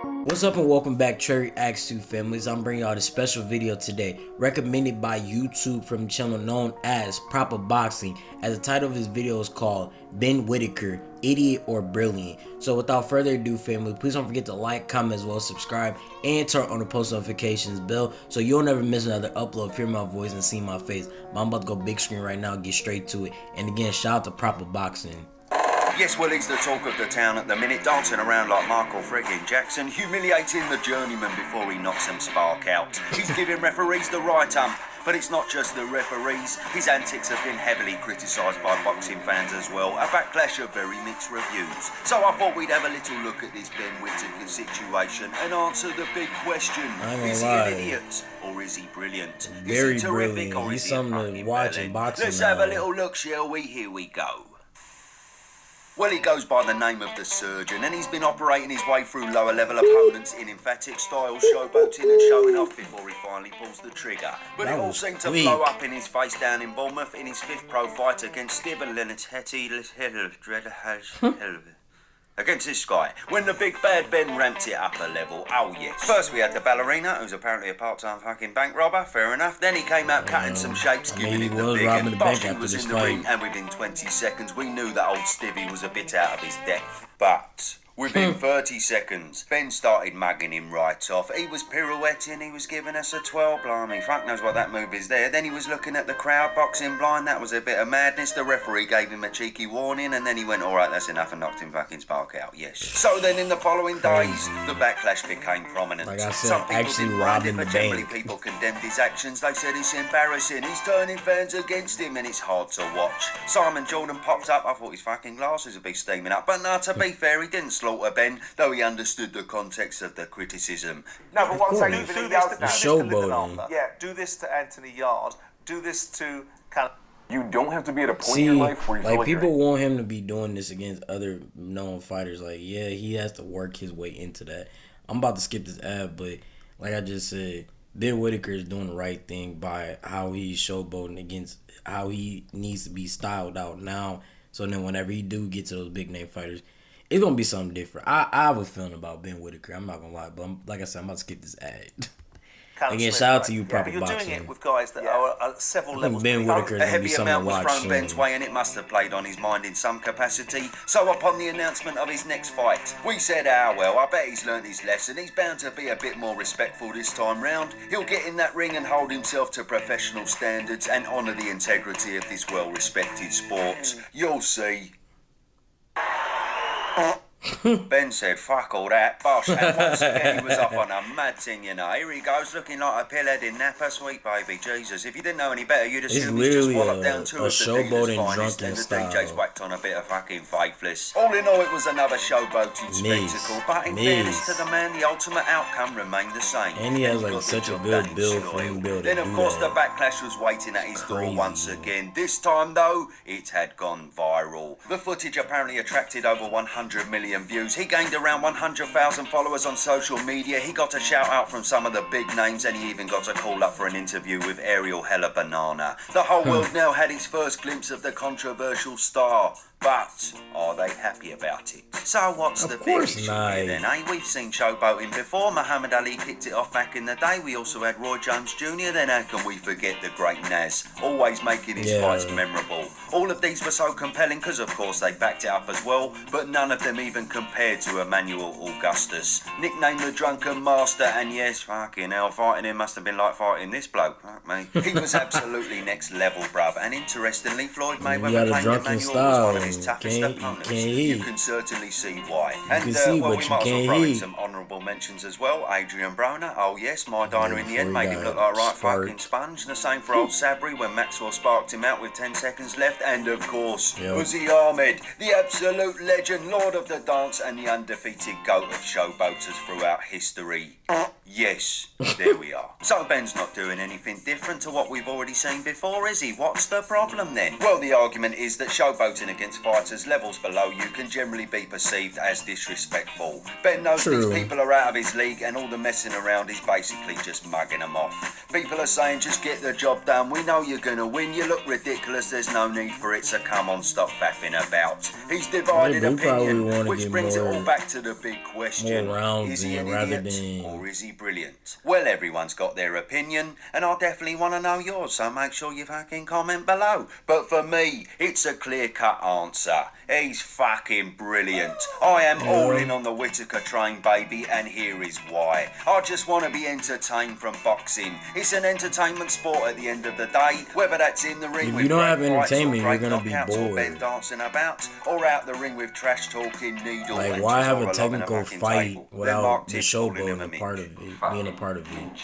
What's up and welcome back, treyreactstoo families. I'm bringing y'all this special video today, recommended by YouTube from the channel known as Propa Boxing, as the title of this video is called Ben Whittaker, Idiot or Brilliant. So without further ado, family, please don't forget to like, comment, as well as subscribe, and turn on the post notifications bell so you'll never miss another upload, hear my voice, and see my face. But I'm about to go big screen right now, get straight to it. And again, shout out to Propa Boxing. Yes, well, he's the talk of the town at the minute, dancing around like Michael friggin' Jackson, humiliating the journeyman before he knocks some spark out. He's giving referees the right ump, but it's not just the referees. His antics have been heavily criticised by boxing fans as well, a backlash of very mixed reviews. So I thought we'd have a little look at this Ben Whittaker situation and answer the big question. Is he an idiot or is he brilliant? Very is he terrific brilliant. or He's is he something to watch in boxing. Let's have a little look, shall we? Here we go. Well, he goes by the name of the Surgeon, and he's been operating his way through lower-level opponents in emphatic style, showboating and showing off before he finally pulls the trigger. But it all seemed to blow up in his face down in Bournemouth in his 5th pro fight against Stiven, Leonetti, Dredhaj, against this guy, when the big bad Ben ramped it up a level. Oh yes. First we had the ballerina, who's apparently a part-time fucking bank robber, fair enough. Then he came out cutting some shapes, giving him the big, and Boshi was in the ring, and within 20 seconds we knew that old Stivvy was a bit out of his depth. But within 30 seconds, Ben started mugging him right off. He was pirouetting, he was giving us a 12, blimey, fuck knows what that move is there. Then he was looking at the crowd, boxing blind, that was a bit of madness. The referee gave him a cheeky warning, and then he went, alright, that's enough, and knocked him fucking spark out, yes. So then in the following days, the backlash became prominent. Like I said, some people actually didn't mind it, robbing but the generally bank. people condemned his actions. They said it's embarrassing, he's turning fans against him, and it's hard to watch. Simon Jordan popped up, I thought his fucking glasses would be steaming up, but no, to be fair, he didn't slaughter Ben, though he understood the context of the criticism. No, but what I'm saying, do this to Showboating. Yeah, do this to Anthony Yard. Do this to kind of. You don't have to be at a point in your life where you feel like like people want him to be doing this against other known fighters. Like, yeah, he has to work his way into that. I'm about to skip this ad, but like I just said, Ben Whittaker is doing the right thing by how he's showboating against how he needs to be styled out now. So then whenever he do get to those big name fighters, it's going to be something different. I have a feeling about Ben Whittaker. I'm not going to lie, but like I said, I'm about to skip this ad. Again, shout out to you, Propa You're Boxing. doing it with guys that are several levels. Ben Whittaker A heavy amount was thrown soon. Ben's way, and it must have played on his mind in some capacity. So upon the announcement of his next fight, we said, well, I bet he's learnt his lesson. He's bound to be a bit more respectful this time round. He'll get in that ring and hold himself to professional standards and honour the integrity of this well-respected sport. You'll see. Ben said, fuck all that, bosh, and once again he was off on a mad thing, you know. Here he goes, looking like a pillhead in Napa, sweet baby, Jesus. If you didn't know any better, you'd assume he's just walloped down two of the dealer's finest, and the DJ's whacked on a bit of fucking faithless. All in all, it was another showboating spectacle, but in fairness to the man, the ultimate outcome remained the same. And he has like such a good build for him building. Then of course the backlash was waiting at his door once again. This time though, it had gone viral. The footage apparently attracted over 100 million views. He gained around 100,000 followers on social media. He got a shout out from some of the big names, and he even got a call up for an interview with Ariel Hella Banana. The whole world now had its first glimpse of the controversial star. But are they happy about it? So what's the big issue here then, eh? We've seen showboating before. Muhammad Ali kicked it off back in the day. We also had Roy Jones Jr. Then how can we forget the great Naz? Always making his fights memorable. All of these were so compelling because of course they backed it up as well, but none of them even compared to Emmanuel Augustus. Nicknamed the Drunken Master, and yes, fucking hell, fighting him must have been like fighting this bloke. Fuck me. He was absolutely next level, bruv. And interestingly, Floyd Mayweather claimed Emmanuel was one of his toughest opponents. You can certainly see why. And we might as well throw in some honourable mentions as well. Adrian Broner, oh yes, my diner in the end made him look like a right fucking sponge. The same for old Sabri when Maxwell sparked him out with 10 seconds left. And of course, Uzi Ahmed, the absolute legend, lord of the dance and the undefeated goat of showboaters throughout history. Yes, there we are. So Ben's not doing anything different to what we've already seen before, is he? What's the problem then? Well, the argument is that showboating against fighters levels below you can generally be perceived as disrespectful. Ben knows these people are out of his league and all the messing around is basically just mugging him off. People are saying, just get the job done. We know you're going to win. You look ridiculous. There's no need for it. So come on, stop faffing about. He's divided opinion, which brings it all back to the big question. Is he an idiot or is he brilliant? Well, everyone's got their opinion and I definitely want to know yours. So make sure you fucking comment below. But for me, it's a clear-cut answer. He's fucking brilliant. I am all in on the Whittaker train, baby, and here is why. I just want to be entertained from boxing. It's an entertainment sport at the end of the day, whether that's in the ring if with you don't have great entertainment, fights or you're gonna great be knockouts or bored. Ben dancing about, or out the ring with trash talking, needle, Like, and why just have a horror lobbing technical fucking fight table. Then without Mark the Tibbs Showboat calling him being a part of it?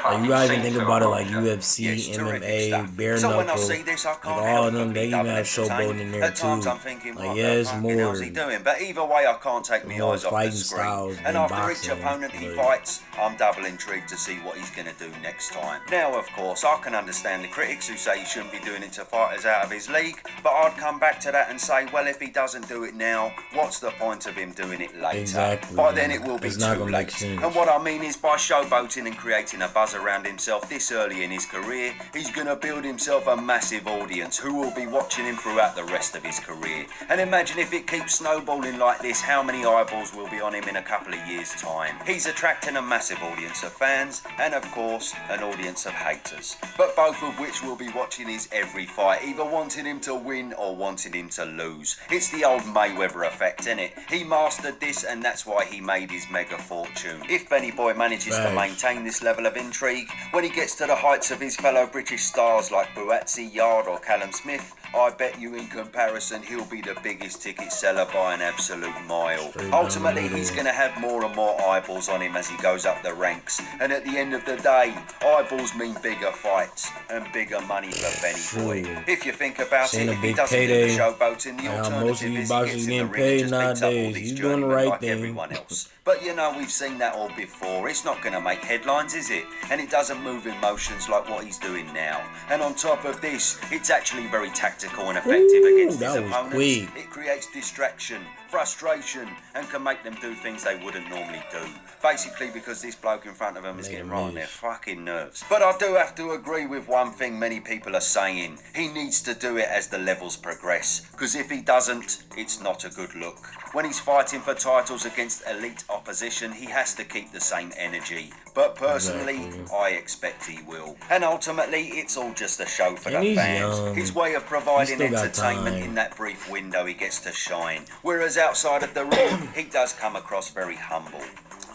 Like, you gotta even think about it like UFC, MMA, bare so when I knuckle, see this, I can't like all help of them, but they be even double have Showboat in entertained. there At times too. I'm thinking, Like, what yeah, the it's fucking hell's he more doing? But either way, I can't take my eyes off the fighting screen. styles And than after each boxing, opponent he but- fights, I'm double intrigued to see what he's going to do next time. Now, of course, I can understand the critics who say he shouldn't be doing it to fighters out of his league, but I'd come back to that and say, well, if he doesn't do it now, what's the point of him doing it later? Exactly. By then it will be It's not too gonna late. make sense. And what I mean is, by showboating and creating a buzz around himself this early in his career, he's going to build himself a massive audience who will be watching him throughout the rest of his career. And imagine if it keeps snowballing like this, how many eyeballs will be on him in a couple of years' time. He's attracting a massive audience of fans and, of course, an audience of haters, but both of which will be watching his every fight, either wanting him to win or wanting him to lose. It's the old Mayweather effect, innit? He mastered this and that's why he made his mega fortune. If Benny Boy manages to maintain this level of intrigue, when he gets to the heights of his fellow British stars like Buatsi, Yard or Callum Smith, I bet you in comparison he'll be the biggest ticket seller by an absolute mile. Ultimately, he's going to have more and more eyeballs on him as he goes up the ranks. And at the end of the day, eyeballs mean bigger fights and bigger money for Benny Boy. If you think about it, if he doesn't do the showboating, the alternative is he gets in the ring and just picks up all these journeymen like everyone else. But you know, we've seen that all before. It's not going to make headlines, is it? And it doesn't move emotions like what he's doing now. And on top of this, it's actually very tactical and effective against his opponents. It creates distraction, frustration, and can make them do things they wouldn't normally do. Basically because this bloke in front of them is getting right on their fucking nerves. But I do have to agree with one thing many people are saying. He needs to do it as the levels progress. Because if he doesn't, it's not a good look. When he's fighting for titles against elite opposition, he has to keep the same energy. But personally, I expect he will. And ultimately, it's all just a show for the fans. His way of providing entertainment in that brief window he gets to shine. Whereas outside of the ring, he does come across very humble.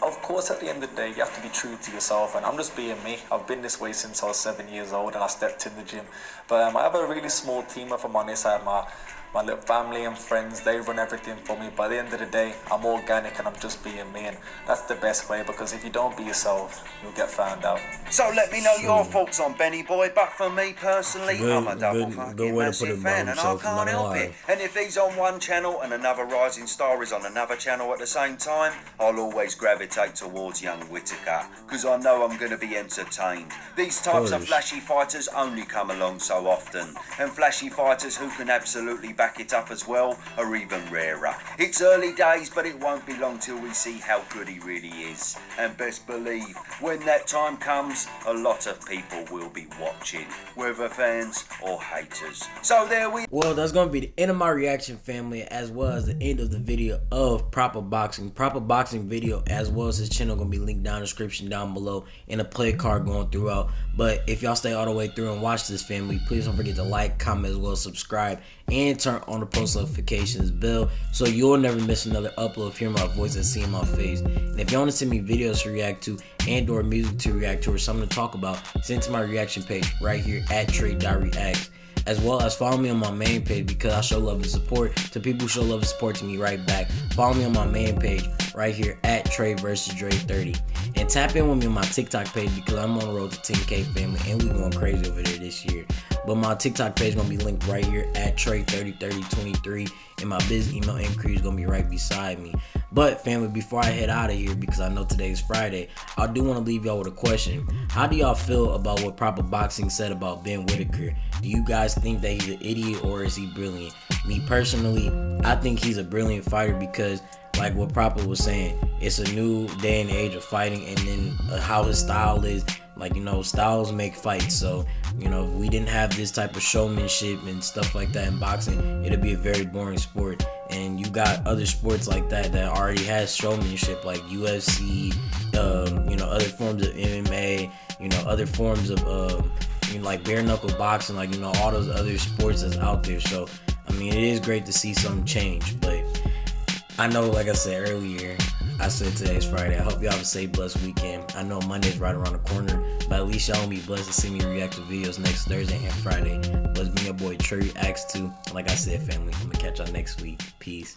Of course, at the end of the day, you have to be true to yourself, and I'm just being me. I've been this way since I was 7 years old and I stepped in the gym. But I have a really small team, if I'm honest. I have my little family and friends, they run everything for me. By the end of the day, I'm organic and I'm just being me, and that's the best way, because if you don't be yourself, you'll get found out. So let me know your thoughts on Benny Boy, but for me personally, I'm a double fucking massive fan and I can't help it. And if he's on one channel and another rising star is on another channel at the same time, I'll always gravitate towards young Whittaker, because I know I'm going to be entertained. These types of flashy fighters only come along so often, and flashy fighters who can absolutely back it up as well are even rarer. It's early days, but it won't be long till we see how good he really is. And best believe, when that time comes, a lot of people will be watching, whether fans or haters. So there we... Well, that's going to be the end of my reaction, family, as well as the end of the video of Propa Boxing. Propa Boxing video, as well as his channel, going to be linked down in the description down below, and a play card going throughout. But if y'all stay all the way through and watch this, family, please don't forget to like, comment, as well as subscribe, and turn on the post notifications bell so you'll never miss another upload, hear my voice and see my face. And if you want to send me videos to react to and or music to react to or something to talk about, send to my reaction page right here at treyreacts, as well as follow me on my main page, because I show love and support to people who show love and support to me right back. Follow me on my main page right here at Trey vs. Dre 30, and tap in with me on my TikTok page, because I'm on the road to 10K, family, and we going crazy over there this year. But my TikTok page is going to be linked right here at Trey303023, and my biz email inquiry is going to be right beside me. But family, before I head out of here, because I know today is Friday, I do want to leave y'all with a question. How do y'all feel about what Propa Boxing said about Ben Whittaker? Do you guys think that he's an idiot or is he brilliant? Me personally, I think he's a brilliant fighter, because like what Propa was saying, it's a new day and age of fighting, and then how his style is. Like, you know, styles make fights. So, you know, if we didn't have this type of showmanship and stuff like that in boxing, it'd be a very boring sport. And you got other sports like that already has showmanship, like UFC, you know, other forms of MMA, you know, other forms of you know, like bare knuckle boxing, like, you know, all those other sports that's out there. So I mean, it is great to see something change. But I know, like I said earlier, I said today's Friday. I hope y'all have a safe, blessed weekend. I know Monday's right around the corner, but at least y'all gonna be blessed to see me react to videos next Thursday and Friday. But it's me, your boy treyreactstoo. Like I said, family, I'm gonna catch y'all next week. Peace.